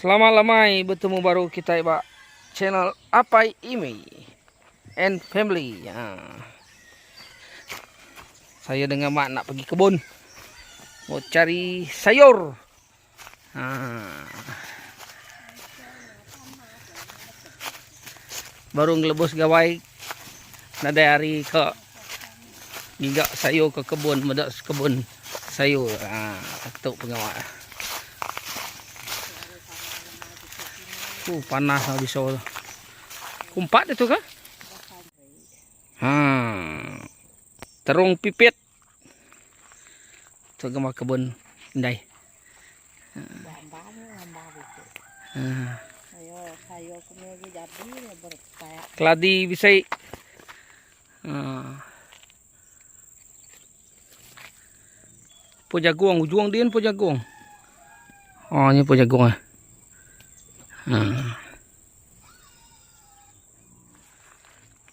Selamat lamai bertemu baru kita iba channel Apai Imi and Family. Saya dengan mak nak pergi kebun, mau cari sayur. Baru ngelebus gawai, nada hari ke gigak sayur ke kebun, medak kebun sayur. Ketuk pengawal. Panas habis so. Kumpat itu kah? Terung pipit. Tu gemar kebun indai. Keladi bisai. Po jagung, juang din po jagung. Oh, ni po jagung ah.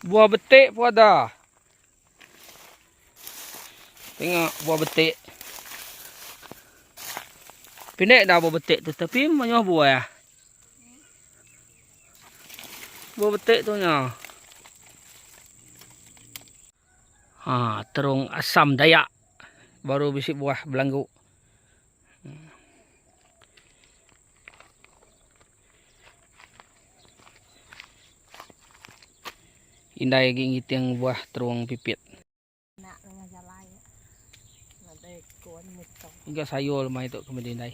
Buah betik pun ada. Tengok buah betik. Pendek dah buah betik tu, tapi banyak buah ya. Buah betik tu nya. Terung asam Dayak. Baru bisik buah belanggu. Indah lagi ngiting buah terung pipit. Hingga sayur lemah itu kemudian indah.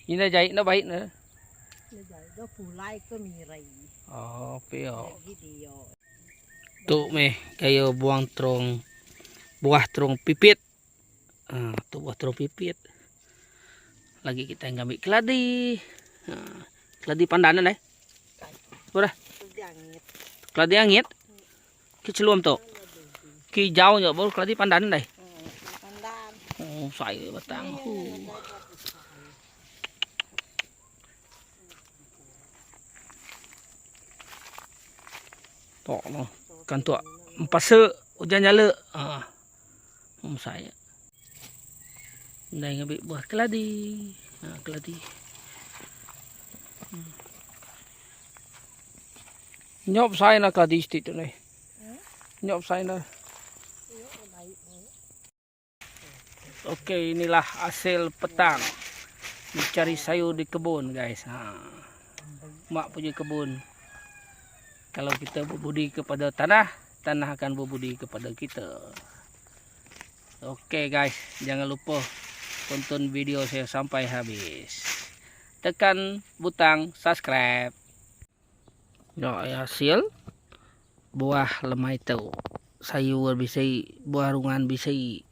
Indah jahit nak baik na. Oh, pio. Tu meh kayo buang terung buah terung pipit. Tu buah terung pipit. Lagi kita ngambil keladi. Keladi pandanan deh. Sudah. Keladi angit. Ki celuam tu. Ki jauh je baru keladi pandanan deh. Oh, saya batang. Tok noh. Kan tu empasa hujan nyala. Saya. Dah ngambil buah keladi. Keladi. Nyop saya nak keladi stik tu ni. Nyop saya nak. Okey, inilah hasil petang mencari sayur di kebun, guys. Mak punya kebun. Kalau kita berbudi kepada tanah, tanah akan berbudi kepada kita. Okey, guys, jangan lupa tonton video saya sampai habis. Tekan butang subscribe. Hasil buah lemai tu. Sayur bisai, buah rungan bisai.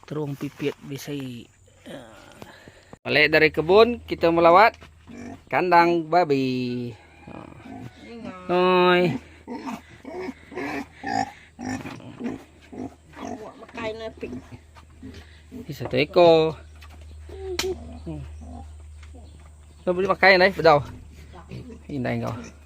Terung pipit bisai. Balik dari kebun kita melawat kandang babi. Oi. Ini satu ekor. Kau boleh makan ni, betul? Ini kau.